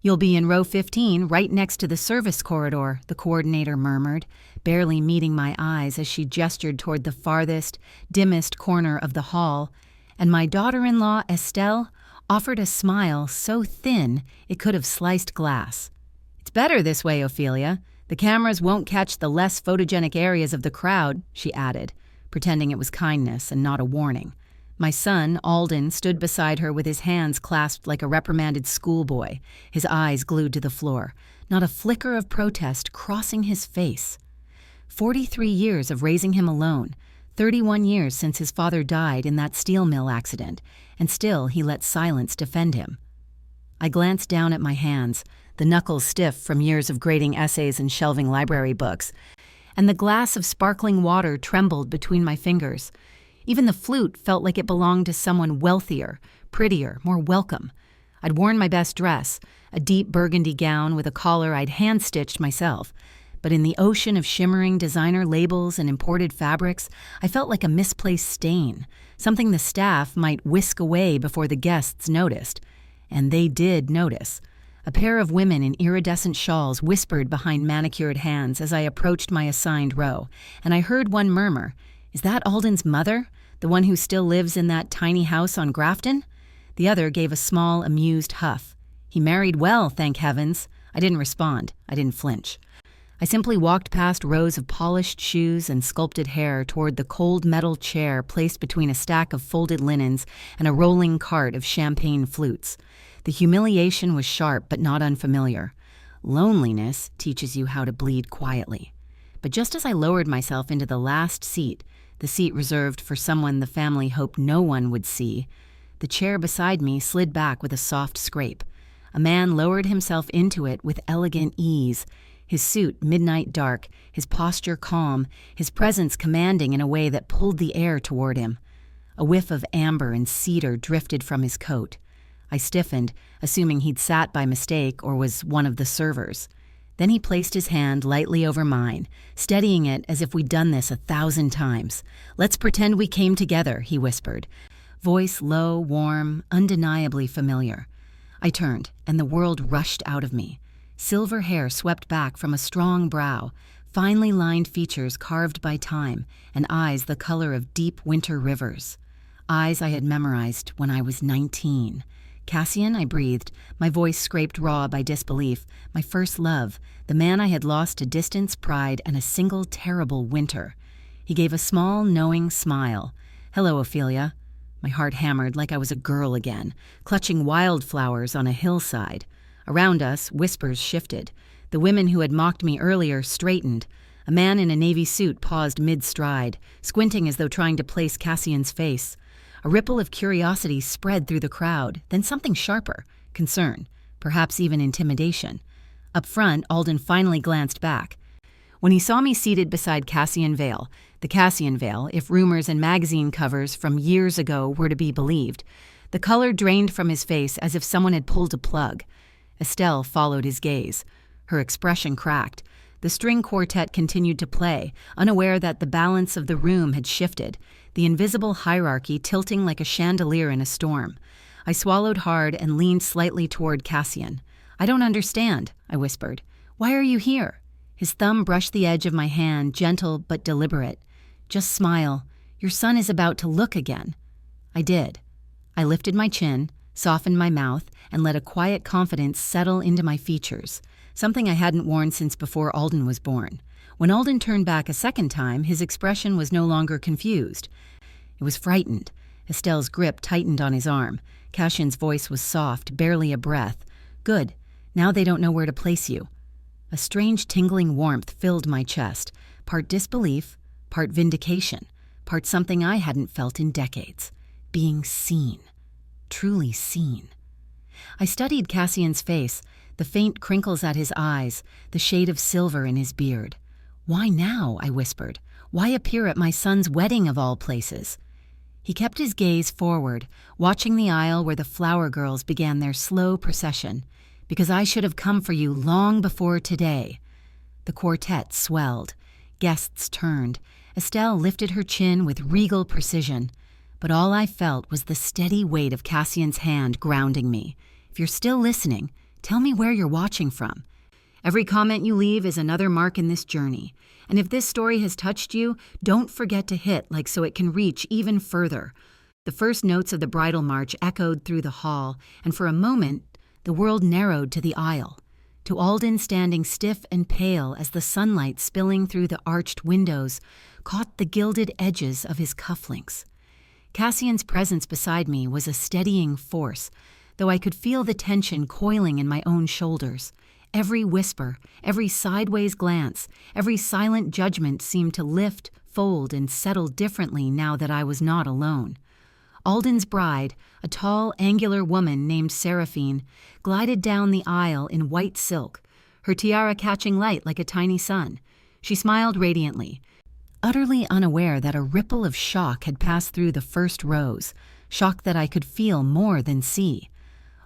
"You'll be in row 15, right next to the service corridor," the coordinator murmured, barely meeting my eyes as she gestured toward the farthest, dimmest corner of the hall, and my daughter-in-law, Estelle, offered a smile so thin it could have sliced glass. "It's better this way, Ophelia. The cameras won't catch the less photogenic areas of the crowd," she added, pretending it was kindness and not a warning. My son, Alden, stood beside her with his hands clasped like a reprimanded schoolboy, his eyes glued to the floor, not a flicker of protest crossing his face. 43 years of raising him alone, 31 years since his father died in that steel mill accident, and still he let silence defend him. I glanced down at my hands, the knuckles stiff from years of grading essays and shelving library books, and the glass of sparkling water trembled between my fingers. Even the flute felt like it belonged to someone wealthier, prettier, more welcome. I'd worn my best dress, a deep burgundy gown with a collar I'd hand-stitched myself, but in the ocean of shimmering designer labels and imported fabrics, I felt like a misplaced stain, something the staff might whisk away before the guests noticed. And they did notice. A pair of women in iridescent shawls whispered behind manicured hands as I approached my assigned row, and I heard one murmur, "Is that Alden's mother? The one who still lives in that tiny house on Grafton?" The other gave a small, amused huff. "He married well, thank heavens." I didn't respond. I didn't flinch. I simply walked past rows of polished shoes and sculpted hair toward the cold metal chair placed between a stack of folded linens and a rolling cart of champagne flutes. The humiliation was sharp but not unfamiliar. Loneliness teaches you how to bleed quietly. But just as I lowered myself into the last seat, the seat reserved for someone the family hoped no one would see, the chair beside me slid back with a soft scrape. A man lowered himself into it with elegant ease, his suit midnight dark, his posture calm, his presence commanding in a way that pulled the air toward him. A whiff of amber and cedar drifted from his coat. I stiffened, assuming he'd sat by mistake or was one of the servers. Then he placed his hand lightly over mine, steadying it as if we'd done this 1,000 times. "Let's pretend we came together," he whispered, voice low, warm, undeniably familiar. I turned, and the world rushed out of me. Silver hair swept back from a strong brow, finely lined features carved by time, and eyes the color of deep winter rivers. Eyes I had memorized when I was 19. "Cassian," I breathed, my voice scraped raw by disbelief, my first love, the man I had lost to distance, pride, and a single terrible winter. He gave a small, knowing smile. "Hello, Ophelia." My heart hammered like I was a girl again, clutching wildflowers on a hillside. Around us, whispers shifted. The women who had mocked me earlier straightened. A man in a navy suit paused mid-stride, squinting as though trying to place Cassian's face. A ripple of curiosity spread through the crowd, then something sharper, concern, perhaps even intimidation. Up front, Alden finally glanced back. When he saw me seated beside Cassian Vale, the Cassian Vale, if rumors and magazine covers from years ago were to be believed, the color drained from his face as if someone had pulled a plug. Estelle followed his gaze. Her expression cracked. The string quartet continued to play, unaware that the balance of the room had shifted, the invisible hierarchy tilting like a chandelier in a storm. I swallowed hard and leaned slightly toward Cassian. "I don't understand," I whispered. "Why are you here?" His thumb brushed the edge of my hand, gentle but deliberate. "Just smile. Your son is about to look again." I did. I lifted my chin, softened my mouth, and let a quiet confidence settle into my features, something I hadn't worn since before Alden was born. When Alden turned back a second time, his expression was no longer confused. It was frightened. Estelle's grip tightened on his arm. Cassian's voice was soft, barely a breath. "Good. Now they don't know where to place you." A strange tingling warmth filled my chest, part disbelief, part vindication, part something I hadn't felt in decades. Being seen. Truly seen. I studied Cassian's face, the faint crinkles at his eyes, the shade of silver in his beard. "Why now?" I whispered. "Why appear at my son's wedding of all places?" He kept his gaze forward, watching the aisle where the flower girls began their slow procession. "Because I should have come for you long before today." The quartet swelled. Guests turned. Estelle lifted her chin with regal precision. But all I felt was the steady weight of Cassian's hand grounding me. "If you're still listening, Tell me where you're watching from. Every comment you leave is another mark in this journey. And if this story has touched you, don't forget to hit like so it can reach even further. The first notes of the bridal march echoed through the hall, and for a moment, the world narrowed to the aisle, to Alden standing stiff and pale as the sunlight spilling through the arched windows caught the gilded edges of his cufflinks. Cassian's presence beside me was a steadying force, though I could feel the tension coiling in my own shoulders. Every whisper, every sideways glance, every silent judgment seemed to lift, fold, and settle differently now that I was not alone. Alden's bride, a tall, angular woman named Seraphine, glided down the aisle in white silk, her tiara catching light like a tiny sun. She smiled radiantly, utterly unaware that a ripple of shock had passed through the first rows, shock that I could feel more than see.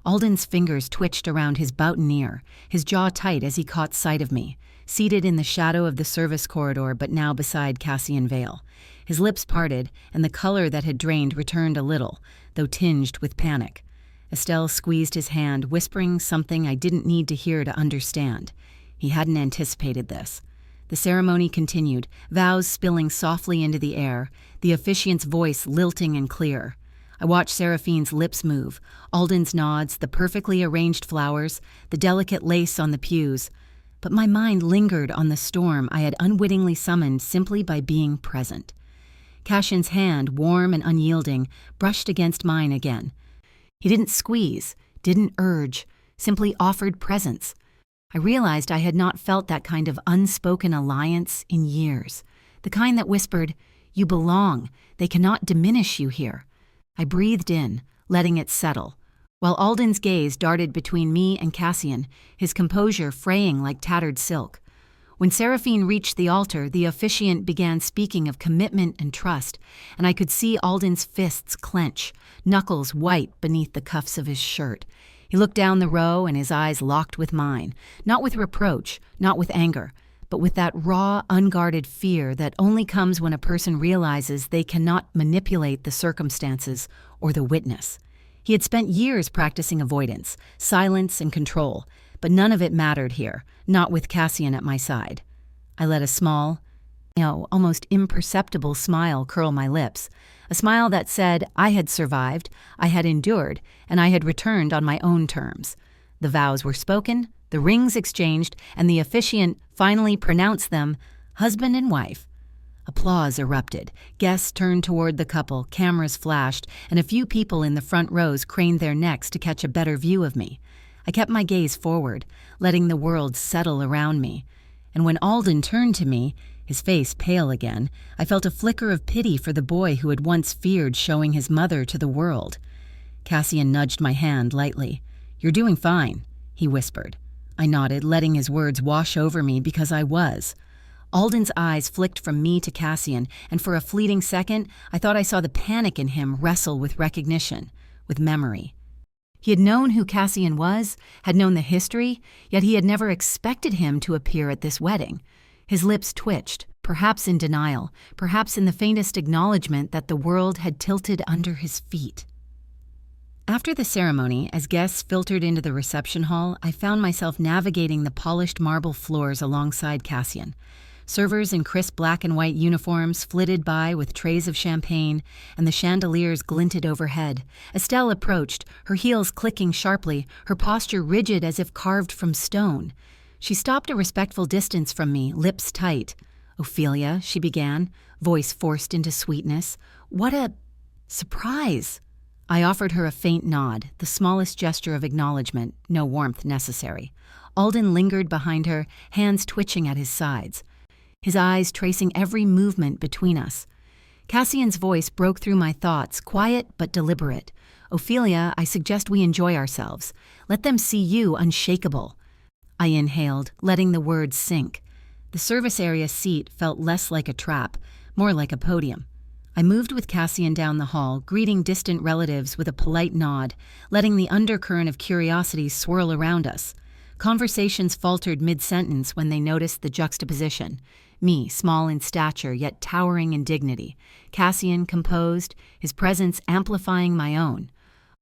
Alden's fingers twitched around his boutonniere, his jaw tight as he caught sight of me, seated in the shadow of the service corridor but now beside Cassian Vale. His lips parted, and the color that had drained returned a little, though tinged with panic. Estelle squeezed his hand, whispering something I didn't need to hear to understand. He hadn't anticipated this. The ceremony continued, vows spilling softly into the air, the officiant's voice lilting and clear. I watched Seraphine's lips move, Alden's nods, the perfectly arranged flowers, the delicate lace on the pews. But my mind lingered on the storm I had unwittingly summoned simply by being present. Cassian's hand, warm and unyielding, brushed against mine again. He didn't squeeze, didn't urge, simply offered presence. I realized I had not felt that kind of unspoken alliance in years, the kind that whispered, "You belong, they cannot diminish you here." I breathed in, letting it settle, while Alden's gaze darted between me and Cassian, his composure fraying like tattered silk. When Seraphine reached the altar, the officiant began speaking of commitment and trust, and I could see Alden's fists clench, knuckles white beneath the cuffs of his shirt. He looked down the row and his eyes locked with mine, not with reproach, not with anger, but with that raw, unguarded fear that only comes when a person realizes they cannot manipulate the circumstances or the witness. He had spent years practicing avoidance, silence, and control, but none of it mattered here, not with Cassian at my side. I let a small, almost imperceptible smile curl my lips, a smile that said I had survived, I had endured, and I had returned on my own terms. The vows were spoken, the rings exchanged, and the officiant finally pronounced them husband and wife. Applause erupted. Guests turned toward the couple, cameras flashed, and a few people in the front rows craned their necks to catch a better view of me. I kept my gaze forward, letting the world settle around me. And when Alden turned to me, his face pale again, I felt a flicker of pity for the boy who had once feared showing his mother to the world. Cassian nudged my hand lightly. "You're doing fine," he whispered. I nodded, letting his words wash over me because I was. Alden's eyes flicked from me to Cassian, and for a fleeting second, I thought I saw the panic in him wrestle with recognition, with memory. He had known who Cassian was, had known the history, yet he had never expected him to appear at this wedding. His lips twitched, perhaps in denial, perhaps in the faintest acknowledgement that the world had tilted under his feet. After the ceremony, as guests filtered into the reception hall, I found myself navigating the polished marble floors alongside Cassian. Servers in crisp black and white uniforms flitted by with trays of champagne, and the chandeliers glinted overhead. Estelle approached, her heels clicking sharply, her posture rigid as if carved from stone. She stopped a respectful distance from me, lips tight. "Ophelia," she began, voice forced into sweetness. "What a surprise!" I offered her a faint nod, the smallest gesture of acknowledgement, no warmth necessary. Alden lingered behind her, hands twitching at his sides, his eyes tracing every movement between us. Cassian's voice broke through my thoughts, quiet but deliberate. "Ophelia, I suggest we enjoy ourselves. Let them see you unshakable." I inhaled, letting the words sink. The service area seat felt less like a trap, more like a podium. I moved with Cassian down the hall, greeting distant relatives with a polite nod, letting the undercurrent of curiosity swirl around us. Conversations faltered mid-sentence when they noticed the juxtaposition. Me, small in stature, yet towering in dignity. Cassian, composed, his presence amplifying my own.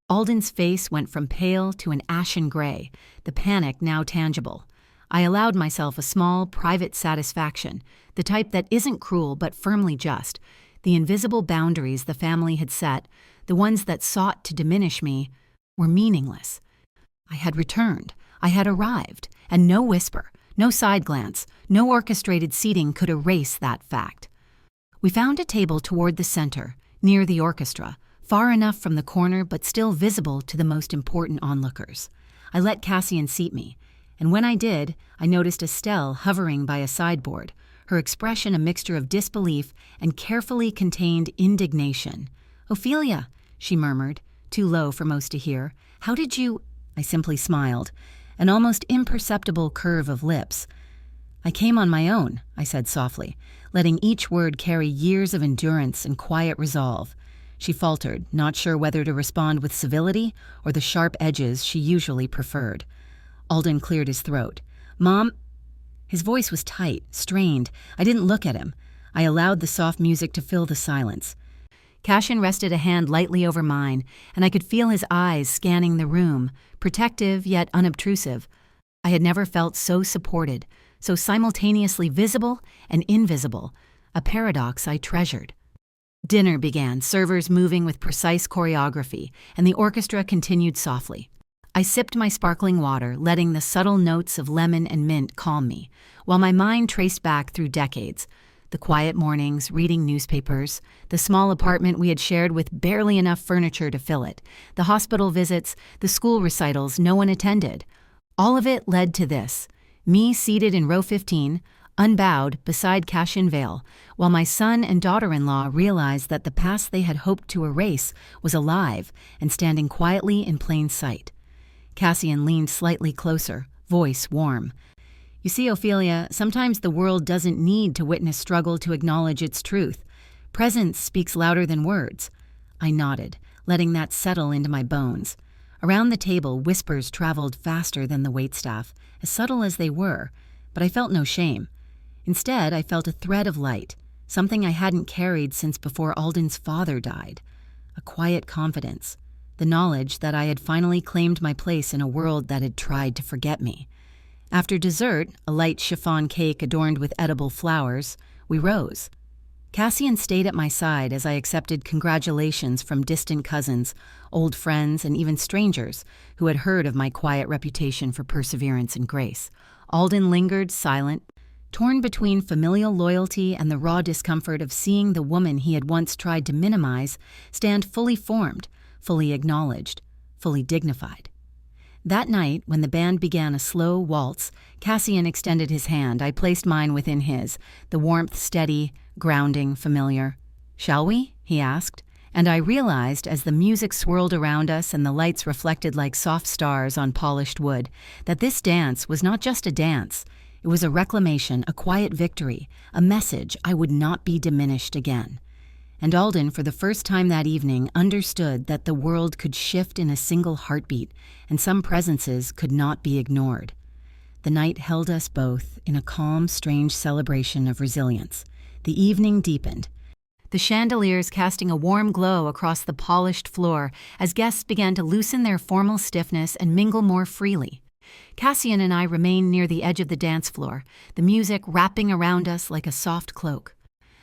Alden's face went from pale to an ashen gray, the panic now tangible. I allowed myself a small, private satisfaction, the type that isn't cruel but firmly just. The invisible boundaries the family had set, the ones that sought to diminish me, were meaningless. I had returned. I had arrived, and no whisper, no side glance, no orchestrated seating could erase that fact. We found a table toward the center, near the orchestra, far enough from the corner but still visible to the most important onlookers. I let Cassian seat me, and when I did, I noticed Estelle hovering by a sideboard, her expression a mixture of disbelief and carefully contained indignation. "Ophelia," she murmured, too low for most to hear, "how did you—" I simply smiled, an almost imperceptible curve of lips. "I came on my own," I said softly, letting each word carry years of endurance and quiet resolve. She faltered, not sure whether to respond with civility or the sharp edges she usually preferred. Alden cleared his throat. "Mom—" His voice was tight, strained. I didn't look at him. I allowed the soft music to fill the silence. Cassian rested a hand lightly over mine, and I could feel his eyes scanning the room, protective yet unobtrusive. I had never felt so supported, so simultaneously visible and invisible, a paradox I treasured. Dinner began, servers moving with precise choreography, and the orchestra continued softly. I sipped my sparkling water, letting the subtle notes of lemon and mint calm me, while my mind traced back through decades. The quiet mornings, reading newspapers, the small apartment we had shared with barely enough furniture to fill it, the hospital visits, the school recitals no one attended. All of it led to this, me seated in row 15, unbowed beside Cassian Vale, while my son and daughter-in-law realized that the past they had hoped to erase was alive and standing quietly in plain sight. Cassian leaned slightly closer, voice warm. "You see, Ophelia, sometimes the world doesn't need to witness struggle to acknowledge its truth. Presence speaks louder than words." I nodded, letting that settle into my bones. Around the table, whispers traveled faster than the waitstaff, as subtle as they were, but I felt no shame. Instead, I felt a thread of light, something I hadn't carried since before Alden's father died. A quiet confidence, the knowledge that I had finally claimed my place in a world that had tried to forget me. After dessert, a light chiffon cake adorned with edible flowers, we rose. Cassian stayed at my side as I accepted congratulations from distant cousins, old friends, and even strangers who had heard of my quiet reputation for perseverance and grace. Alden lingered, silent, torn between familial loyalty and the raw discomfort of seeing the woman he had once tried to minimize stand fully formed, fully acknowledged, fully dignified. That night, when the band began a slow waltz, Cassian extended his hand. I placed mine within his, the warmth steady, grounding, familiar. "Shall we?" he asked, and I realized as the music swirled around us and the lights reflected like soft stars on polished wood, that this dance was not just a dance. It was a reclamation, a quiet victory, a message I would not be diminished again. And Alden, for the first time that evening, understood that the world could shift in a single heartbeat, and some presences could not be ignored. The night held us both in a calm, strange celebration of resilience. The evening deepened, the chandeliers casting a warm glow across the polished floor as guests began to loosen their formal stiffness and mingle more freely. Cassian and I remained near the edge of the dance floor, the music wrapping around us like a soft cloak.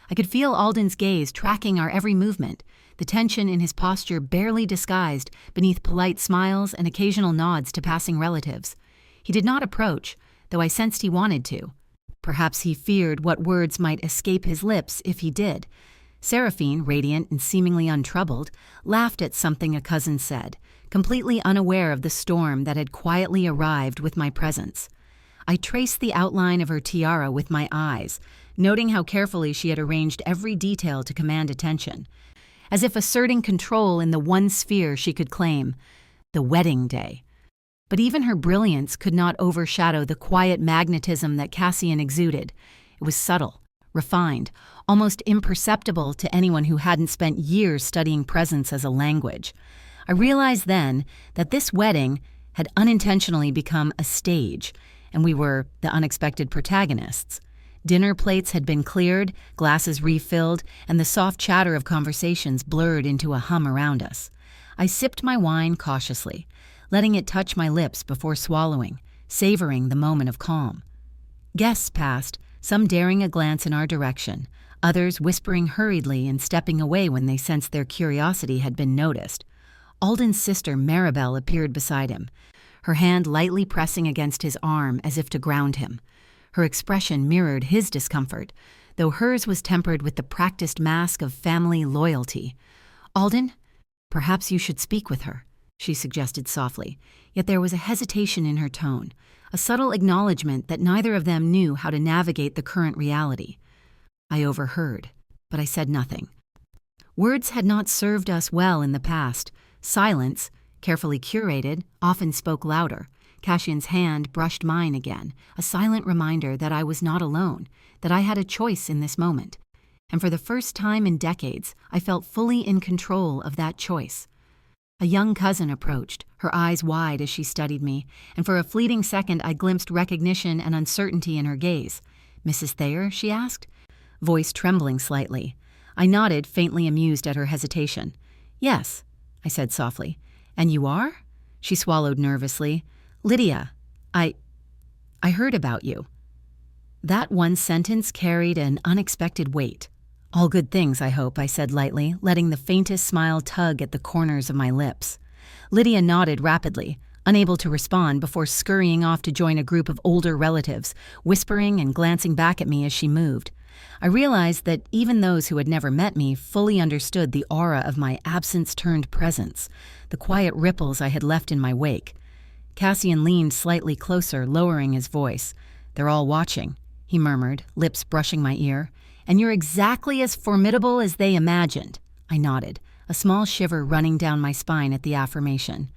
I could feel Alden's gaze tracking our every movement, the tension in his posture barely disguised beneath polite smiles and occasional nods to passing relatives. He did not approach, though I sensed he wanted to. Perhaps he feared what words might escape his lips if he did. Seraphine, radiant and seemingly untroubled, laughed at something a cousin said, completely unaware of the storm that had quietly arrived with my presence. I traced the outline of her tiara with my eyes, noting how carefully she had arranged every detail to command attention, as if asserting control in the one sphere she could claim, the wedding day. But even her brilliance could not overshadow the quiet magnetism that Cassian exuded. It was subtle, refined, almost imperceptible to anyone who hadn't spent years studying presence as a language. I realized then that this wedding had unintentionally become a stage, and we were the unexpected protagonists. Dinner plates had been cleared, glasses refilled, and the soft chatter of conversations blurred into a hum around us. I sipped my wine cautiously, letting it touch my lips before swallowing, savoring the moment of calm. Guests passed, some daring a glance in our direction, others whispering hurriedly and stepping away when they sensed their curiosity had been noticed. Alden's sister Maribel appeared beside him, her hand lightly pressing against his arm as if to ground him. Her expression mirrored his discomfort, though hers was tempered with the practiced mask of family loyalty. "Alden, perhaps you should speak with her," she suggested softly, yet there was a hesitation in her tone, a subtle acknowledgement that neither of them knew how to navigate the current reality. I overheard, but I said nothing. Words had not served us well in the past. Silence, carefully curated, often spoke louder. Cassian's hand brushed mine again, a silent reminder that I was not alone, that I had a choice in this moment. And for the first time in decades, I felt fully in control of that choice. A young cousin approached, her eyes wide as she studied me, and for a fleeting second I glimpsed recognition and uncertainty in her gaze. "Mrs. Thayer?" she asked, voice trembling slightly. I nodded, faintly amused at her hesitation. "Yes," I said softly. "And you are?" She swallowed nervously. "Lydia, I heard about you." That one sentence carried an unexpected weight. "All good things, I hope," I said lightly, letting the faintest smile tug at the corners of my lips. Lydia nodded rapidly, unable to respond before scurrying off to join a group of older relatives, whispering and glancing back at me as she moved. I realized that even those who had never met me fully understood the aura of my absence-turned-presence, the quiet ripples I had left in my wake. Cassian leaned slightly closer, lowering his voice. "They're all watching," he murmured, lips brushing my ear. "And you're exactly as formidable as they imagined." I nodded, a small shiver running down my spine at the affirmation.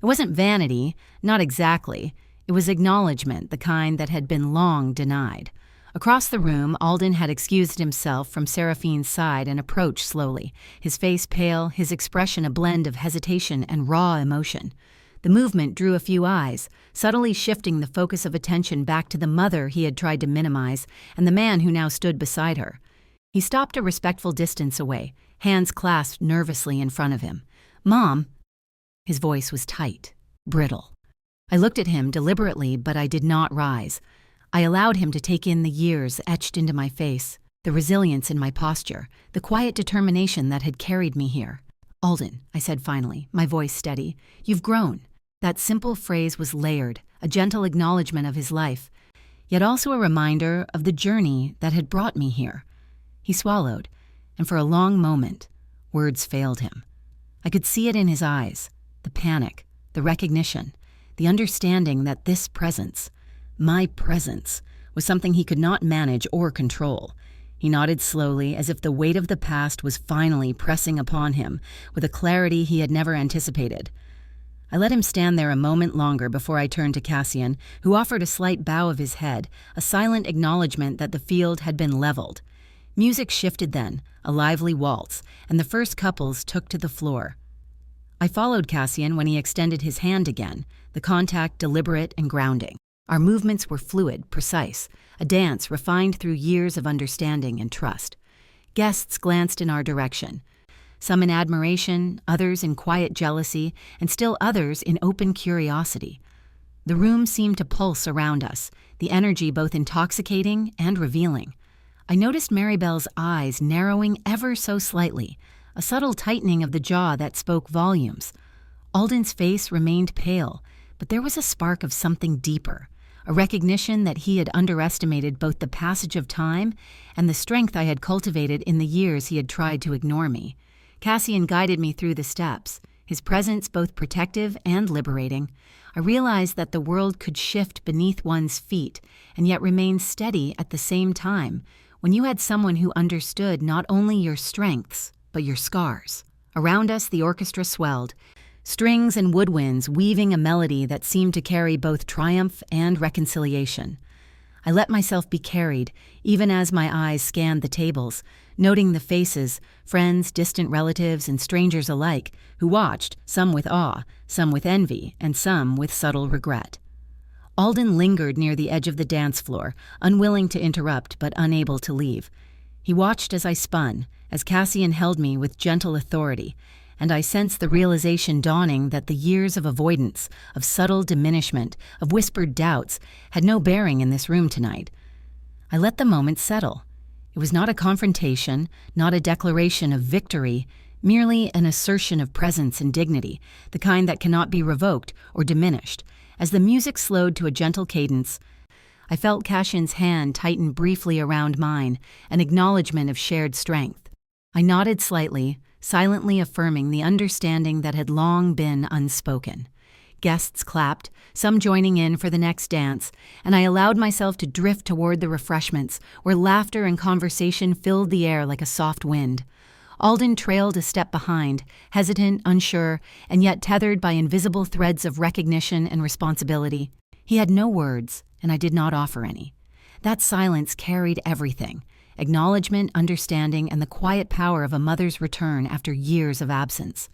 It wasn't vanity, not exactly. It was acknowledgement, the kind that had been long denied. Across the room, Alden had excused himself from Seraphine's side and approached slowly, his face pale, his expression a blend of hesitation and raw emotion. The movement drew a few eyes, subtly shifting the focus of attention back to the mother he had tried to minimize and the man who now stood beside her. He stopped a respectful distance away, hands clasped nervously in front of him. "Mom!" His voice was tight, brittle. I looked at him deliberately, but I did not rise. I allowed him to take in the years etched into my face, the resilience in my posture, the quiet determination that had carried me here. "Alden," I said finally, my voice steady, "you've grown." That simple phrase was layered, a gentle acknowledgement of his life, yet also a reminder of the journey that had brought me here. He swallowed, and for a long moment, words failed him. I could see it in his eyes, the panic, the recognition, the understanding that this presence, my presence, was something he could not manage or control. He nodded slowly, as if the weight of the past was finally pressing upon him with a clarity he had never anticipated. I let him stand there a moment longer before I turned to Cassian, who offered a slight bow of his head, a silent acknowledgement that the field had been leveled. Music shifted then, a lively waltz, and the first couples took to the floor. I followed Cassian when he extended his hand again, the contact deliberate and grounding. Our movements were fluid, precise, a dance refined through years of understanding and trust. Guests glanced in our direction, some in admiration, others in quiet jealousy, and still others in open curiosity. The room seemed to pulse around us, the energy both intoxicating and revealing. I noticed Maribel's eyes narrowing ever so slightly, a subtle tightening of the jaw that spoke volumes. Alden's face remained pale, but there was a spark of something deeper, a recognition that he had underestimated both the passage of time and the strength I had cultivated in the years he had tried to ignore me. Cassian guided me through the steps, his presence both protective and liberating. I realized that the world could shift beneath one's feet and yet remain steady at the same time when you had someone who understood not only your strengths, but your scars. Around us, the orchestra swelled, strings and woodwinds weaving a melody that seemed to carry both triumph and reconciliation. I let myself be carried, even as my eyes scanned the tables, noting the faces, friends, distant relatives, and strangers alike, who watched, some with awe, some with envy, and some with subtle regret. Alden lingered near the edge of the dance floor, unwilling to interrupt but unable to leave. He watched as I spun, as Cassian held me with gentle authority, and I sensed the realization dawning that the years of avoidance, of subtle diminishment, of whispered doubts, had no bearing in this room tonight. I let the moment settle. It was not a confrontation, not a declaration of victory, merely an assertion of presence and dignity, the kind that cannot be revoked or diminished. As the music slowed to a gentle cadence, I felt Cassian's hand tighten briefly around mine, an acknowledgement of shared strength. I nodded slightly, silently affirming the understanding that had long been unspoken. Guests clapped, some joining in for the next dance, and I allowed myself to drift toward the refreshments, where laughter and conversation filled the air like a soft wind. Alden trailed a step behind, hesitant, unsure, and yet tethered by invisible threads of recognition and responsibility. He had no words, and I did not offer any. That silence carried everything: acknowledgement, understanding, and the quiet power of a mother's return after years of absence.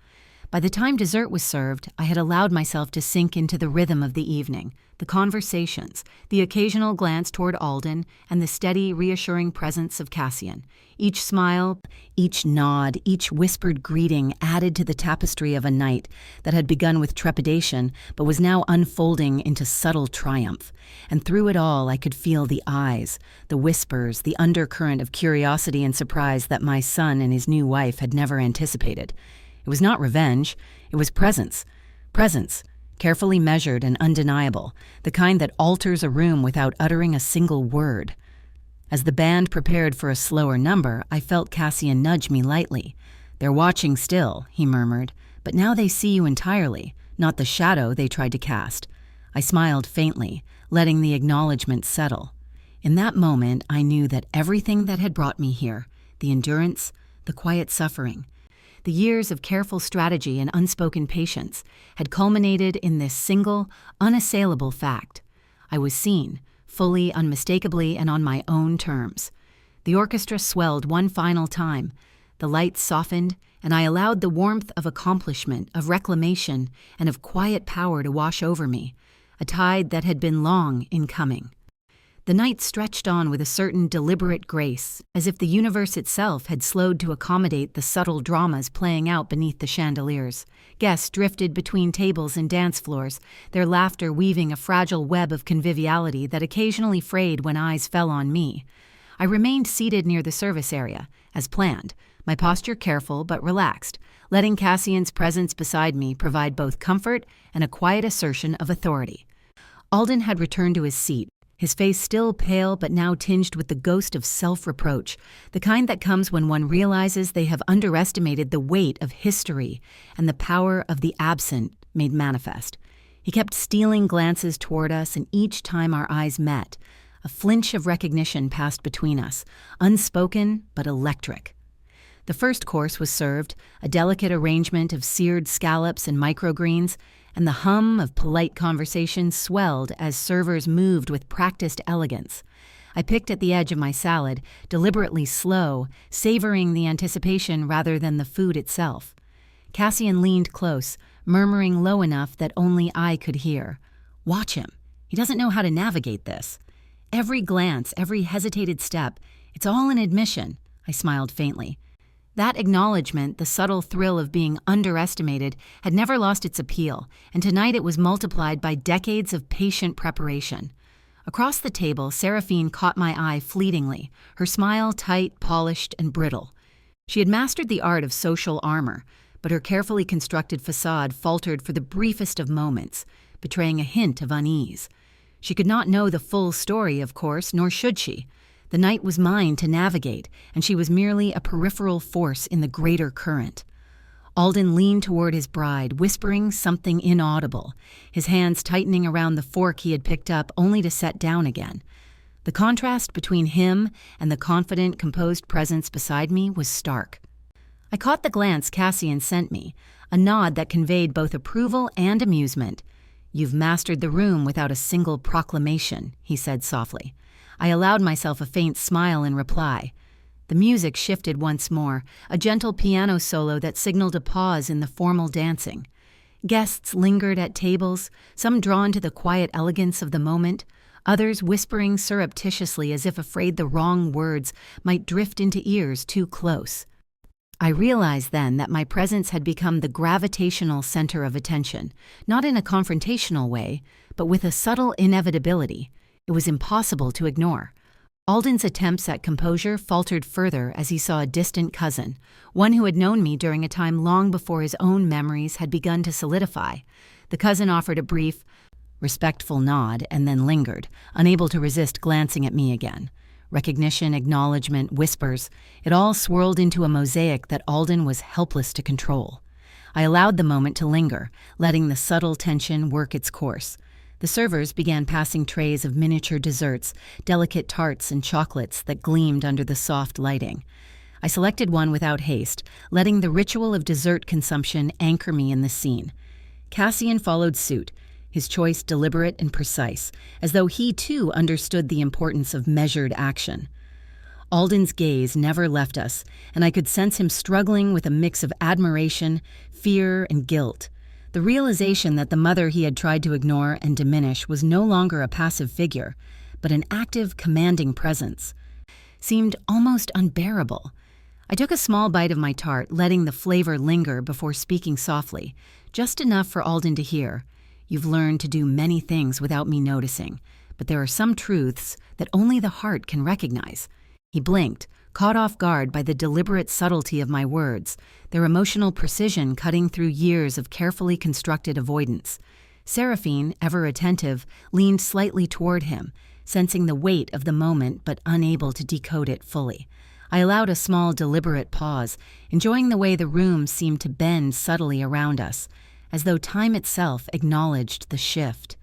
By the time dessert was served, I had allowed myself to sink into the rhythm of the evening, the conversations, the occasional glance toward Alden, and the steady, reassuring presence of Cassian. Each smile, each nod, each whispered greeting added to the tapestry of a night that had begun with trepidation but was now unfolding into subtle triumph. And through it all I could feel the eyes, the whispers, the undercurrent of curiosity and surprise that my son and his new wife had never anticipated. It was not revenge, it was presence. Presence, carefully measured and undeniable, the kind that alters a room without uttering a single word. As the band prepared for a slower number, I felt Cassian nudge me lightly. "They're watching still," he murmured, "but now they see you entirely, not the shadow they tried to cast." I smiled faintly, letting the acknowledgement settle. In that moment, I knew that everything that had brought me here, the endurance, the quiet suffering, the years of careful strategy and unspoken patience, had culminated in this single, unassailable fact. I was seen, fully, unmistakably, and on my own terms. The orchestra swelled one final time. The lights softened, and I allowed the warmth of accomplishment, of reclamation, and of quiet power to wash over me, a tide that had been long in coming. The night stretched on with a certain deliberate grace, as if the universe itself had slowed to accommodate the subtle dramas playing out beneath the chandeliers. Guests drifted between tables and dance floors, their laughter weaving a fragile web of conviviality that occasionally frayed when eyes fell on me. I remained seated near the service area, as planned, my posture careful but relaxed, letting Cassian's presence beside me provide both comfort and a quiet assertion of authority. Alden had returned to his seat, his face still pale but now tinged with the ghost of self-reproach, the kind that comes when one realizes they have underestimated the weight of history and the power of the absent made manifest. He kept stealing glances toward us, and each time our eyes met, a flinch of recognition passed between us, unspoken but electric. The first course was served, a delicate arrangement of seared scallops and microgreens, and the hum of polite conversation swelled as servers moved with practiced elegance. I picked at the edge of my salad, deliberately slow, savoring the anticipation rather than the food itself. Cassian leaned close, murmuring low enough that only I could hear. "Watch him. He doesn't know how to navigate this." Every glance, every hesitated step, it's all an admission, I smiled faintly. That acknowledgement, the subtle thrill of being underestimated, had never lost its appeal, and tonight it was multiplied by decades of patient preparation. Across the table, Seraphine caught my eye fleetingly, her smile tight, polished, and brittle. She had mastered the art of social armor, but her carefully constructed facade faltered for the briefest of moments, betraying a hint of unease. She could not know the full story, of course, nor should she. The night was mine to navigate, and she was merely a peripheral force in the greater current. Alden leaned toward his bride, whispering something inaudible, his hands tightening around the fork he had picked up only to set down again. The contrast between him and the confident, composed presence beside me was stark. I caught the glance Cassian sent me, a nod that conveyed both approval and amusement. "You've mastered the room without a single proclamation," he said softly. I allowed myself a faint smile in reply. The music shifted once more, a gentle piano solo that signaled a pause in the formal dancing. Guests lingered at tables, some drawn to the quiet elegance of the moment, others whispering surreptitiously as if afraid the wrong words might drift into ears too close. I realized then that my presence had become the gravitational center of attention, not in a confrontational way, but with a subtle inevitability. It was impossible to ignore. Alden's attempts at composure faltered further as he saw a distant cousin, one who had known me during a time long before his own memories had begun to solidify. The cousin offered a brief, respectful nod and then lingered, unable to resist glancing at me again. Recognition, acknowledgement, whispers, it all swirled into a mosaic that Alden was helpless to control. I allowed the moment to linger, letting the subtle tension work its course. The servers began passing trays of miniature desserts, delicate tarts and chocolates that gleamed under the soft lighting. I selected one without haste, letting the ritual of dessert consumption anchor me in the scene. Cassian followed suit, his choice deliberate and precise, as though he too understood the importance of measured action. Alden's gaze never left us, and I could sense him struggling with a mix of admiration, fear, and guilt. The realization that the mother he had tried to ignore and diminish was no longer a passive figure, but an active, commanding presence, seemed almost unbearable. I took a small bite of my tart, letting the flavor linger before speaking softly, just enough for Alden to hear. You've learned to do many things without me noticing, but there are some truths that only the heart can recognize. He blinked, caught off guard by the deliberate subtlety of my words, their emotional precision cutting through years of carefully constructed avoidance. Seraphine, ever attentive, leaned slightly toward him, sensing the weight of the moment but unable to decode it fully. I allowed a small, deliberate pause, enjoying the way the room seemed to bend subtly around us, as though time itself acknowledged the shift.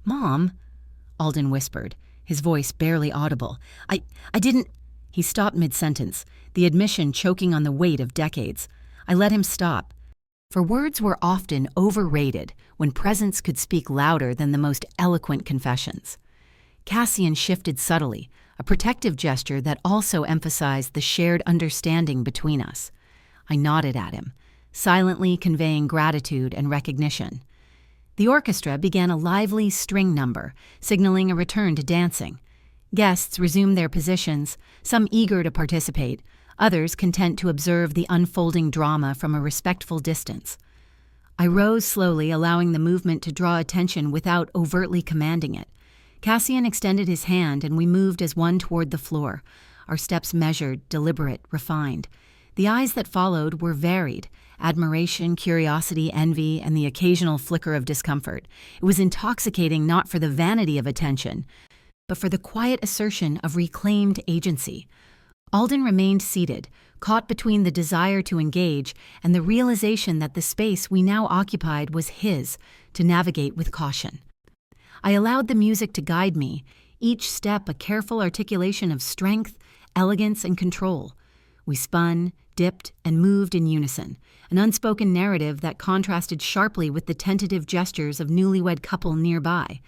"Mom," Alden whispered, his voice barely audible. I didn't—" He stopped mid-sentence, the admission choking on the weight of decades. I let him stop, for words were often overrated when presence could speak louder than the most eloquent confessions. Cassian shifted subtly, a protective gesture that also emphasized the shared understanding between us. I nodded at him, silently conveying gratitude and recognition. The orchestra began a lively string number, signaling a return to dancing. Guests resumed their positions, some eager to participate, others content to observe the unfolding drama from a respectful distance. I rose slowly, allowing the movement to draw attention without overtly commanding it. Cassian extended his hand, and we moved as one toward the floor, our steps measured, deliberate, refined. The eyes that followed were varied: admiration, curiosity, envy, and the occasional flicker of discomfort. It was intoxicating not for the vanity of attention, but for the quiet assertion of reclaimed agency. Alden remained seated, caught between the desire to engage and the realization that the space we now occupied was his, to navigate with caution. I allowed the music to guide me, each step a careful articulation of strength, elegance, and control. We spun, dipped, and moved in unison, an unspoken narrative that contrasted sharply with the tentative gestures of newlywed couple nearby.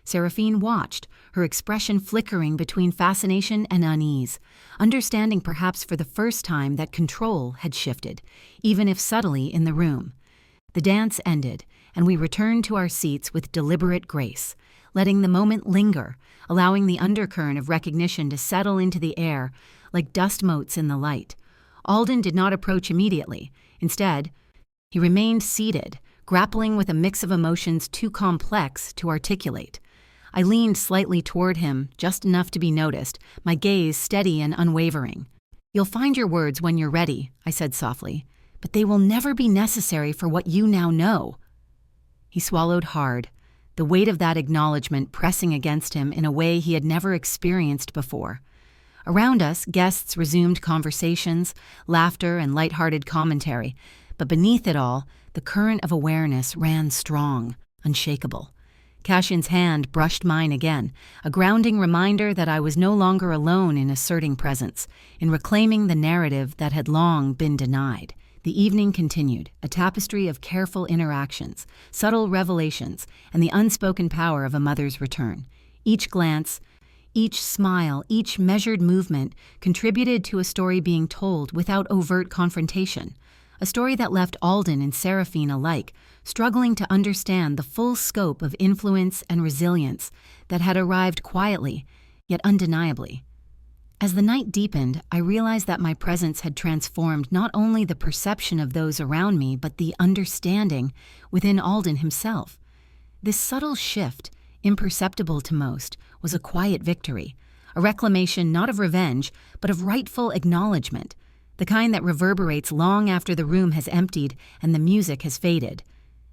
Seraphine watched, her expression flickering between fascination and unease, understanding perhaps for the first time that control had shifted, even if subtly, in the room. The dance ended, and we returned to our seats with deliberate grace, letting the moment linger, allowing the undercurrent of recognition to settle into the air like dust motes in the light. Alden did not approach immediately. Instead, he remained seated, grappling with a mix of emotions too complex to articulate. I leaned slightly toward him, just enough to be noticed, my gaze steady and unwavering. "You'll find your words when you're ready," I said softly, "but they will never be necessary for what you now know." He swallowed hard, the weight of that acknowledgement pressing against him in a way he had never experienced before. Around us, guests resumed conversations, laughter, and light-hearted commentary, but beneath it all, the current of awareness ran strong, unshakable. Cassian's hand brushed mine again, a grounding reminder that I was no longer alone in asserting presence, in reclaiming the narrative that had long been denied. The evening continued, a tapestry of careful interactions, subtle revelations, and the unspoken power of a mother's return. Each glance, each smile, each measured movement contributed to a story being told without overt confrontation, a story that left Alden and Seraphine alike struggling to understand the full scope of influence and resilience that had arrived quietly, yet undeniably. As the night deepened, I realized that my presence had transformed not only the perception of those around me, but the understanding within Alden himself. This subtle shift, imperceptible to most, was a quiet victory, a reclamation not of revenge, but of rightful acknowledgement, the kind that reverberates long after the room has emptied and the music has faded.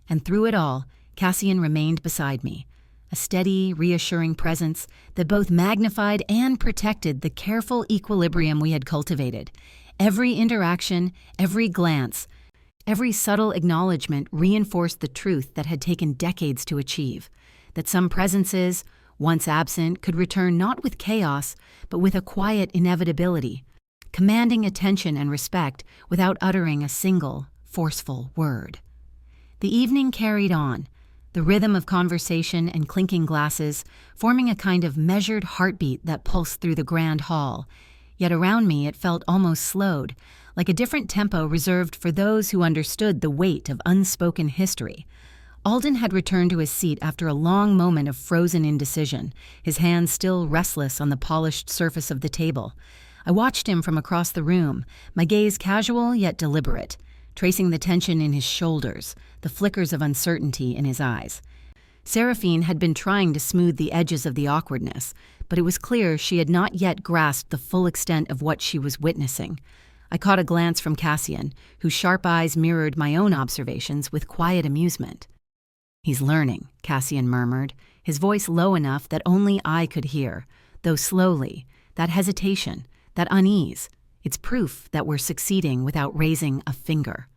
And through it all, Cassian remained beside me, a steady, reassuring presence that both magnified and protected the careful equilibrium we had cultivated. Every interaction, every glance, every subtle acknowledgement reinforced the truth that had taken decades to achieve, that some presences, once absent, could return not with chaos, but with a quiet inevitability, commanding attention and respect without uttering a single, forceful word. The evening carried on, the rhythm of conversation and clinking glasses forming a kind of measured heartbeat that pulsed through the grand hall. Yet around me it felt almost slowed, like a different tempo reserved for those who understood the weight of unspoken history. Alden had returned to his seat after a long moment of frozen indecision, his hands still restless on the polished surface of the table. I watched him from across the room, my gaze casual yet deliberate, tracing the tension in his shoulders, the flickers of uncertainty in his eyes. Seraphine had been trying to smooth the edges of the awkwardness, but it was clear she had not yet grasped the full extent of what she was witnessing. I caught a glance from Cassian, whose sharp eyes mirrored my own observations with quiet amusement. "He's learning," Cassian murmured, his voice low enough that only I could hear, though slowly, that hesitation, that unease. It's proof that we're succeeding without raising a finger.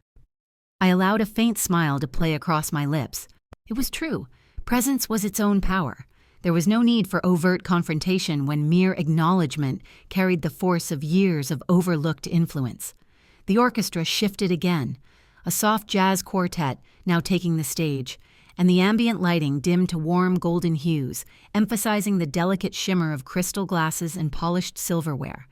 I allowed a faint smile to play across my lips. It was true. Presence was its own power. There was no need for overt confrontation when mere acknowledgement carried the force of years of overlooked influence. The orchestra shifted again, a soft jazz quartet now taking the stage, and the ambient lighting dimmed to warm golden hues, emphasizing the delicate shimmer of crystal glasses and polished silverware.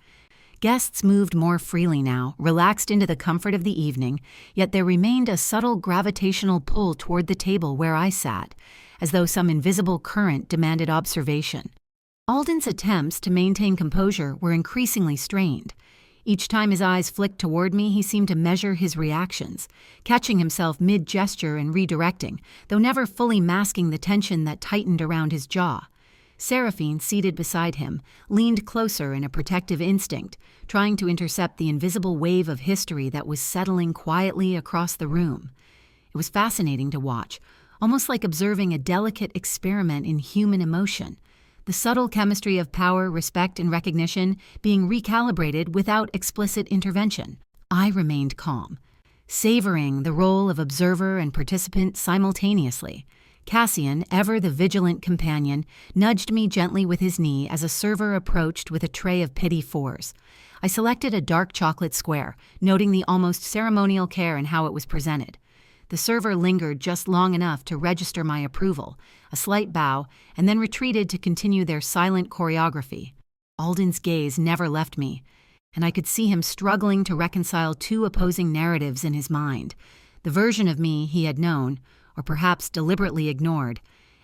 Guests moved more freely now, relaxed into the comfort of the evening, yet there remained a subtle gravitational pull toward the table where I sat, as though some invisible current demanded observation. Alden's attempts to maintain composure were increasingly strained. Each time his eyes flicked toward me, he seemed to measure his reactions, catching himself mid-gesture and redirecting, though never fully masking the tension that tightened around his jaw. Seraphine, seated beside him, leaned closer in a protective instinct, trying to intercept the invisible wave of history that was settling quietly across the room. It was fascinating to watch, almost like observing a delicate experiment in human emotion, the subtle chemistry of power, respect, and recognition being recalibrated without explicit intervention. I remained calm, savoring the role of observer and participant simultaneously. Cassian, ever the vigilant companion, nudged me gently with his knee as a server approached with a tray of petit fours. I selected a dark chocolate square, noting the almost ceremonial care in how it was presented. The server lingered just long enough to register my approval, a slight bow, and then retreated to continue their silent choreography. Alden's gaze never left me, and I could see him struggling to reconcile two opposing narratives in his mind: the version of me he had known, or perhaps deliberately ignored,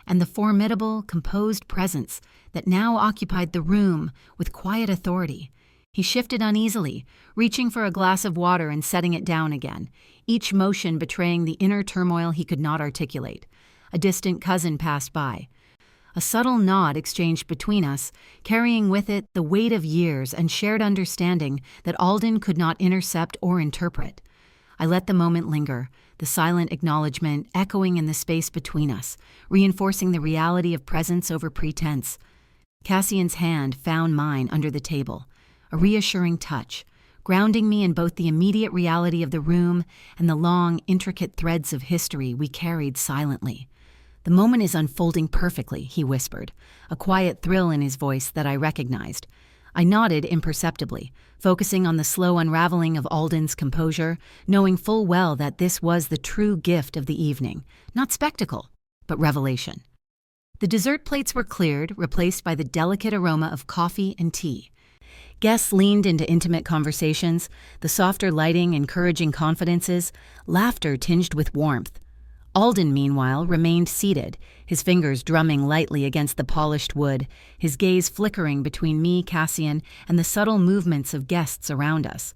and the formidable, composed presence that now occupied the room with quiet authority. He shifted uneasily, reaching for a glass of water and setting it down again, each motion betraying the inner turmoil he could not articulate. A distant cousin passed by. A subtle nod exchanged between us, carrying with it the weight of years and shared understanding that Alden could not intercept or interpret. I let the moment linger, the silent acknowledgement echoing in the space between us, reinforcing the reality of presence over pretense. Cassian's hand found mine under the table, a reassuring touch, grounding me in both the immediate reality of the room and the long, intricate threads of history we carried silently. "The moment is unfolding perfectly," he whispered, a quiet thrill in his voice that I recognized. I nodded imperceptibly, focusing on the slow unraveling of Alden's composure, knowing full well that this was the true gift of the evening, not spectacle, but revelation. The dessert plates were cleared, replaced by the delicate aroma of coffee and tea. Guests leaned into intimate conversations, the softer lighting encouraging confidences, laughter tinged with warmth. Alden, meanwhile, remained seated, his fingers drumming lightly against the polished wood, his gaze flickering between me, Cassian, and the subtle movements of guests around us.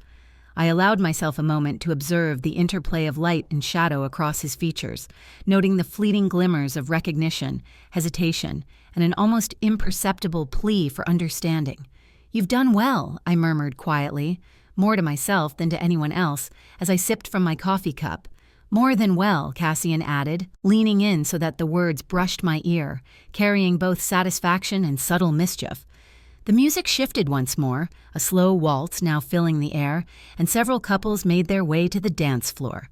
I allowed myself a moment to observe the interplay of light and shadow across his features, noting the fleeting glimmers of recognition, hesitation, and an almost imperceptible plea for understanding. "You've done well," I murmured quietly, more to myself than to anyone else, as I sipped from my coffee cup. "More than well," Cassian added, leaning in so that the words brushed my ear, carrying both satisfaction and subtle mischief. The music shifted once more, a slow waltz now filling the air, and several couples made their way to the dance floor.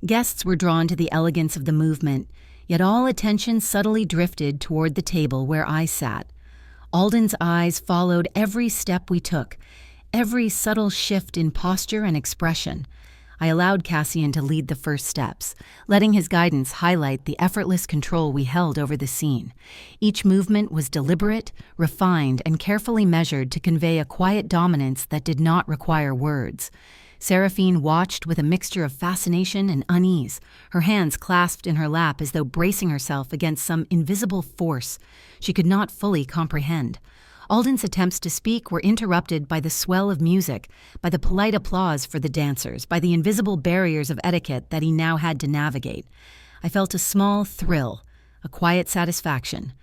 Guests were drawn to the elegance of the movement, yet all attention subtly drifted toward the table where I sat. Alden's eyes followed every step we took, every subtle shift in posture and expression. I allowed Cassian to lead the first steps, letting his guidance highlight the effortless control we held over the scene. Each movement was deliberate, refined, and carefully measured to convey a quiet dominance that did not require words. Seraphine watched with a mixture of fascination and unease, her hands clasped in her lap as though bracing herself against some invisible force she could not fully comprehend. Alden's attempts to speak were interrupted by the swell of music, by the polite applause for the dancers, by the invisible barriers of etiquette that he now had to navigate. I felt a small thrill, a quiet satisfaction,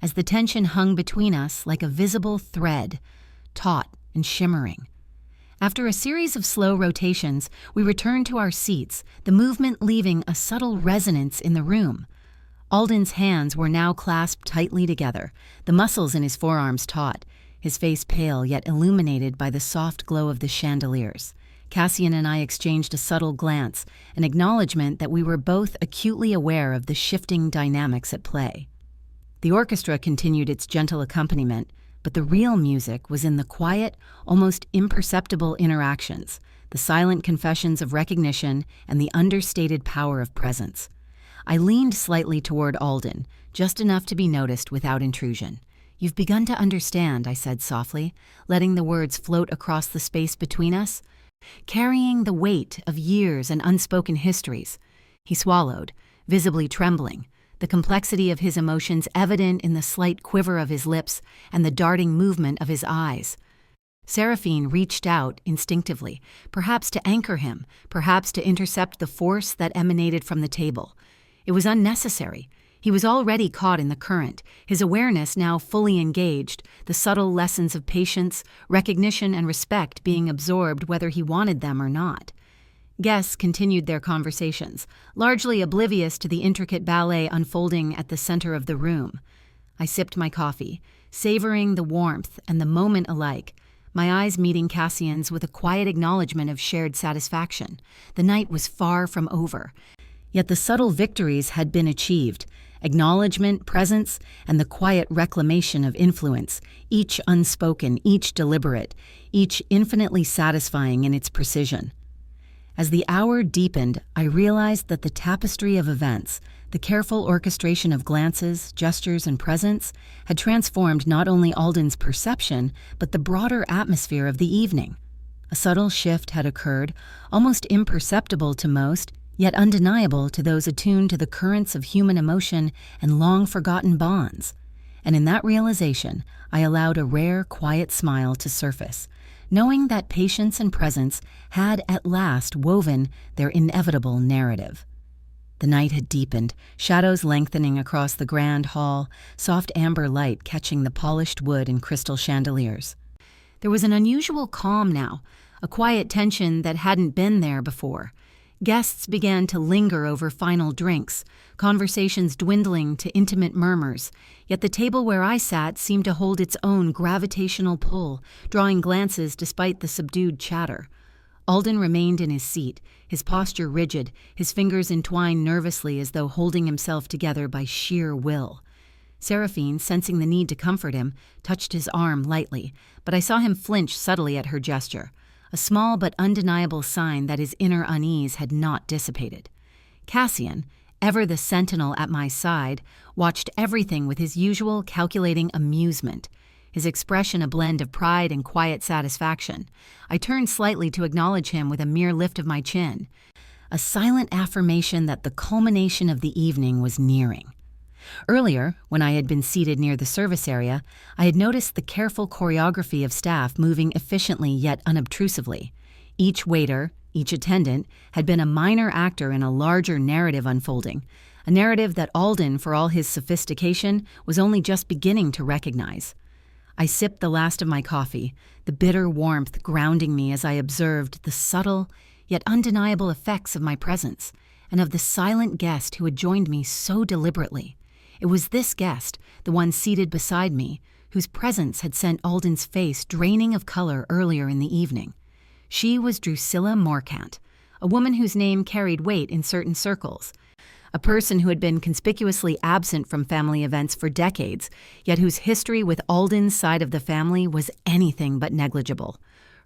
as the tension hung between us like a visible thread, taut and shimmering. After a series of slow rotations, we returned to our seats, the movement leaving a subtle resonance in the room. Alden's hands were now clasped tightly together, the muscles in his forearms taut, his face pale yet illuminated by the soft glow of the chandeliers. Cassian and I exchanged a subtle glance, an acknowledgement that we were both acutely aware of the shifting dynamics at play. The orchestra continued its gentle accompaniment, but the real music was in the quiet, almost imperceptible interactions, the silent confessions of recognition, and the understated power of presence. I leaned slightly toward Alden, just enough to be noticed without intrusion. "You've begun to understand," I said softly, letting the words float across the space between us, carrying the weight of years and unspoken histories. He swallowed, visibly trembling, the complexity of his emotions evident in the slight quiver of his lips and the darting movement of his eyes. Seraphine reached out instinctively, perhaps to anchor him, perhaps to intercept the force that emanated from the table. It was unnecessary. He was already caught in the current, his awareness now fully engaged, the subtle lessons of patience, recognition, and respect being absorbed whether he wanted them or not. Guests continued their conversations, largely oblivious to the intricate ballet unfolding at the center of the room. I sipped my coffee, savoring the warmth and the moment alike, my eyes meeting Cassian's with a quiet acknowledgement of shared satisfaction. The night was far from over. Yet the subtle victories had been achieved, acknowledgement, presence, and the quiet reclamation of influence, each unspoken, each deliberate, each infinitely satisfying in its precision. As the hour deepened, I realized that the tapestry of events, the careful orchestration of glances, gestures, and presence, had transformed not only Alden's perception, but the broader atmosphere of the evening. A subtle shift had occurred, almost imperceptible to most, yet undeniable to those attuned to the currents of human emotion and long-forgotten bonds. And in that realization, I allowed a rare, quiet smile to surface, knowing that patience and presence had at last woven their inevitable narrative. The night had deepened, shadows lengthening across the grand hall, soft amber light catching the polished wood and crystal chandeliers. There was an unusual calm now, a quiet tension that hadn't been there before. Guests began to linger over final drinks, conversations dwindling to intimate murmurs, yet the table where I sat seemed to hold its own gravitational pull, drawing glances despite the subdued chatter. Alden remained in his seat, his posture rigid, his fingers entwined nervously as though holding himself together by sheer will. Seraphine, sensing the need to comfort him, touched his arm lightly, but I saw him flinch subtly at her gesture, a small but undeniable sign that his inner unease had not dissipated. Cassian, ever the sentinel at my side, watched everything with his usual calculating amusement, his expression a blend of pride and quiet satisfaction. I turned slightly to acknowledge him with a mere lift of my chin. a silent affirmation that the culmination of the evening was nearing. Earlier, when I had been seated near the service area, I had noticed the careful choreography of staff moving efficiently yet unobtrusively. Each waiter, each attendant, had been a minor actor in a larger narrative unfolding, a narrative that Alden, for all his sophistication, was only just beginning to recognize. I sipped the last of my coffee, the bitter warmth grounding me as I observed the subtle, yet undeniable effects of my presence, and of the silent guest who had joined me so deliberately. It was this guest, the one seated beside me, whose presence had sent Alden's face draining of color earlier in the evening. She was Drusilla Morcant, a woman whose name carried weight in certain circles, a person who had been conspicuously absent from family events for decades, yet whose history with Alden's side of the family was anything but negligible.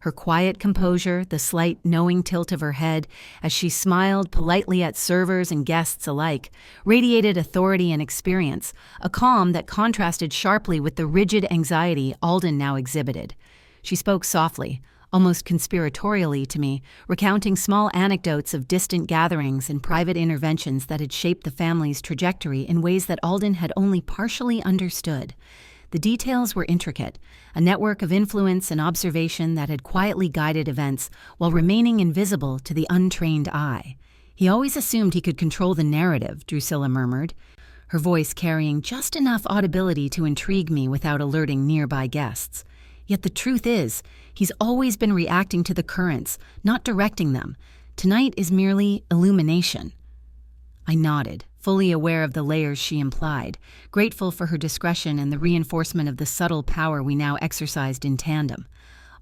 Her quiet composure, the slight knowing tilt of her head as she smiled politely at servers and guests alike, radiated authority and experience, a calm that contrasted sharply with the rigid anxiety Alden now exhibited. She spoke softly, almost conspiratorially to me, recounting small anecdotes of distant gatherings and private interventions that had shaped the family's trajectory in ways that Alden had only partially understood. The details were intricate, a network of influence and observation that had quietly guided events while remaining invisible to the untrained eye. He always assumed he could control the narrative, Drusilla murmured, her voice carrying just enough audibility to intrigue me without alerting nearby guests. Yet the truth is, he's always been reacting to the currents, not directing them. Tonight is merely illumination. I nodded, fully aware of the layers she implied, grateful for her discretion and the reinforcement of the subtle power we now exercised in tandem.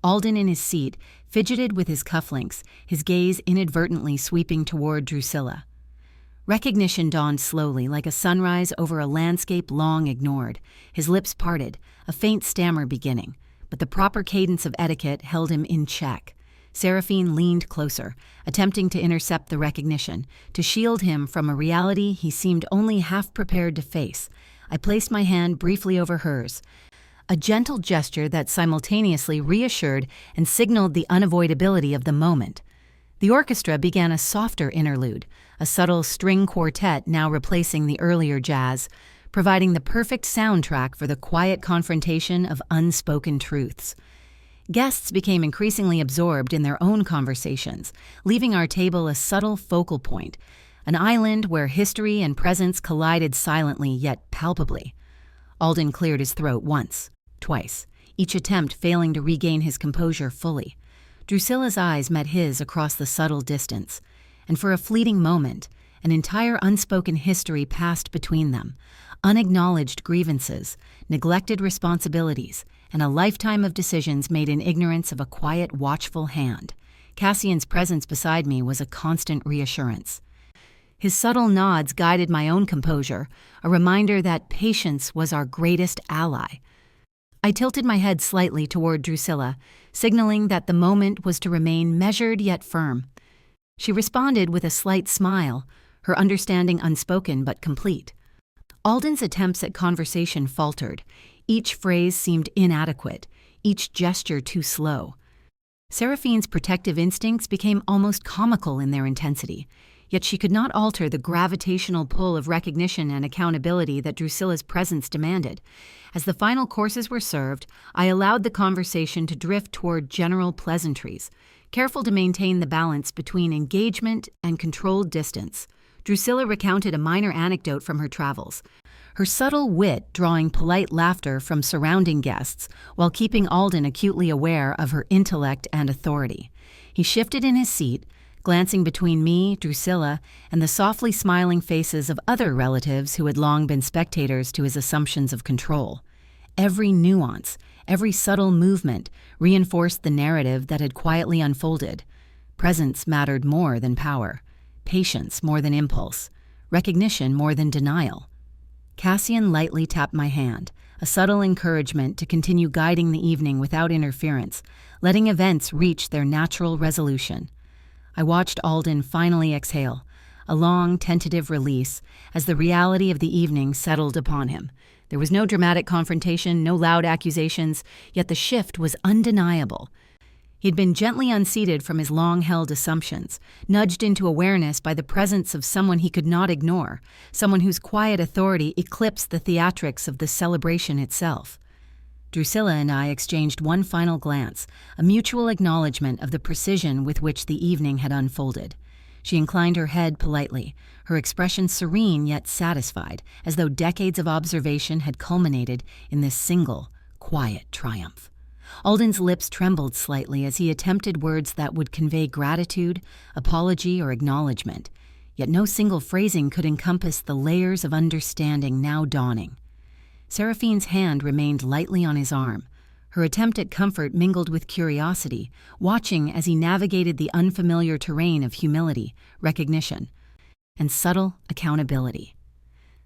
Alden in his seat fidgeted with his cufflinks, his gaze inadvertently sweeping toward Drusilla. Recognition dawned slowly, like a sunrise over a landscape long ignored. His lips parted, a faint stammer beginning, but the proper cadence of etiquette held him in check. Seraphine leaned closer, attempting to intercept the recognition, to shield him from a reality he seemed only half prepared to face. I placed my hand briefly over hers, a gentle gesture that simultaneously reassured and signaled the unavoidability of the moment. The orchestra began a softer interlude, a subtle string quartet now replacing the earlier jazz, providing the perfect soundtrack for the quiet confrontation of unspoken truths. Guests became increasingly absorbed in their own conversations, leaving our table a subtle focal point, an island where history and presence collided silently yet palpably. Alden cleared his throat once, twice, each attempt failing to regain his composure fully. Drusilla's eyes met his across the subtle distance, and for a fleeting moment, an entire unspoken history passed between them, unacknowledged grievances, neglected responsibilities, and a lifetime of decisions made in ignorance of a quiet, watchful hand. Cassian's presence beside me was a constant reassurance. His subtle nods guided my own composure, a reminder that patience was our greatest ally. I tilted my head slightly toward Drusilla, signaling that the moment was to remain measured yet firm. She responded with a slight smile, her understanding unspoken but complete. Alden's attempts at conversation faltered. Each phrase seemed inadequate, each gesture too slow. Seraphine's protective instincts became almost comical in their intensity, yet she could not alter the gravitational pull of recognition and accountability that Drusilla's presence demanded. As the final courses were served, I allowed the conversation to drift toward general pleasantries, careful to maintain the balance between engagement and controlled distance. Drusilla recounted a minor anecdote from her travels, her subtle wit drawing polite laughter from surrounding guests while keeping Alden acutely aware of her intellect and authority. He shifted in his seat, glancing between me, Drusilla, and the softly smiling faces of other relatives who had long been spectators to his assumptions of control. Every nuance, every subtle movement reinforced the narrative that had quietly unfolded. Presence mattered more than power, patience more than impulse, recognition more than denial. Cassian lightly tapped my hand, a subtle encouragement to continue guiding the evening without interference, letting events reach their natural resolution. I watched Alden finally exhale, a long, tentative release, as the reality of the evening settled upon him. There was no dramatic confrontation, no loud accusations, yet the shift was undeniable. He'd been gently unseated from his long-held assumptions, nudged into awareness by the presence of someone he could not ignore, someone whose quiet authority eclipsed the theatrics of the celebration itself. Drusilla and I exchanged one final glance, a mutual acknowledgement of the precision with which the evening had unfolded. She inclined her head politely, her expression serene yet satisfied, as though decades of observation had culminated in this single, quiet triumph. Alden's lips trembled slightly as he attempted words that would convey gratitude, apology, or acknowledgement, yet no single phrasing could encompass the layers of understanding now dawning. Seraphine's hand remained lightly on his arm, her attempt at comfort mingled with curiosity, watching as he navigated the unfamiliar terrain of humility, recognition, and subtle accountability.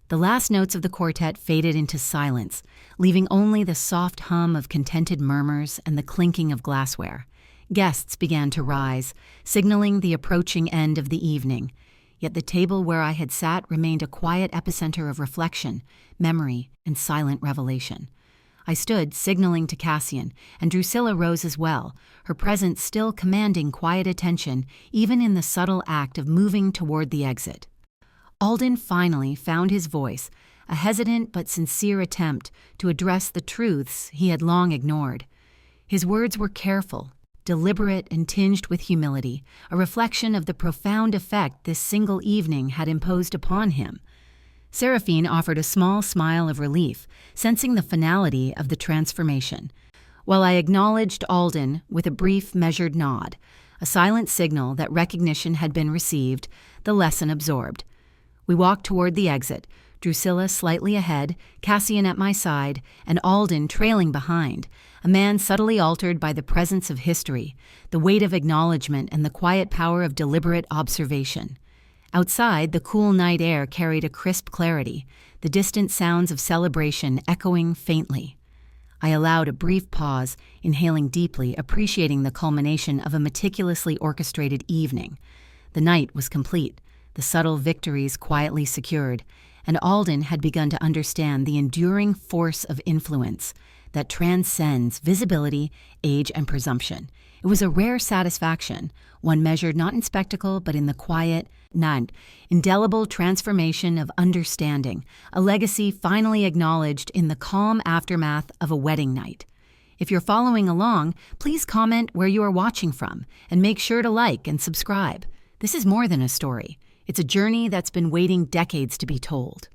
The last notes of the quartet faded into silence, leaving only the soft hum of contented murmurs and the clinking of glassware. Guests began to rise, signaling the approaching end of the evening, yet the table where I had sat remained a quiet epicenter of reflection, memory, and silent revelation. I stood, signaling to Cassian, and Drusilla rose as well, her presence still commanding quiet attention even in the subtle act of moving toward the exit. Alden finally found his voice, a hesitant but sincere attempt to address the truths he had long ignored. His words were careful, deliberate, and tinged with humility, a reflection of the profound effect this single evening had imposed upon him. Seraphine offered a small smile of relief, sensing the finality of the transformation, while I acknowledged Alden with a brief, measured nod, a silent signal that recognition had been received, the lesson absorbed. We walked toward the exit, Drusilla slightly ahead, Cassian at my side, and Alden trailing behind, a man subtly altered by the presence of history, the weight of acknowledgement, and the quiet power of deliberate observation. Outside, the cool night air carried a crisp clarity, the distant sounds of celebration echoing faintly. I allowed a brief pause, inhaling deeply, appreciating the culmination of a meticulously orchestrated evening. The night was complete, the subtle victories quietly secured, and Alden had begun to understand the enduring force of influence that transcends visibility, age, and presumption. It was a rare satisfaction, one measured not in spectacle but in the quiet, indelible transformation of understanding, a legacy finally acknowledged in the calm aftermath of a wedding night. If you're following along, please comment where you are watching from, and make sure to like and subscribe. This is more than a story. It's a journey that's been waiting decades to be told.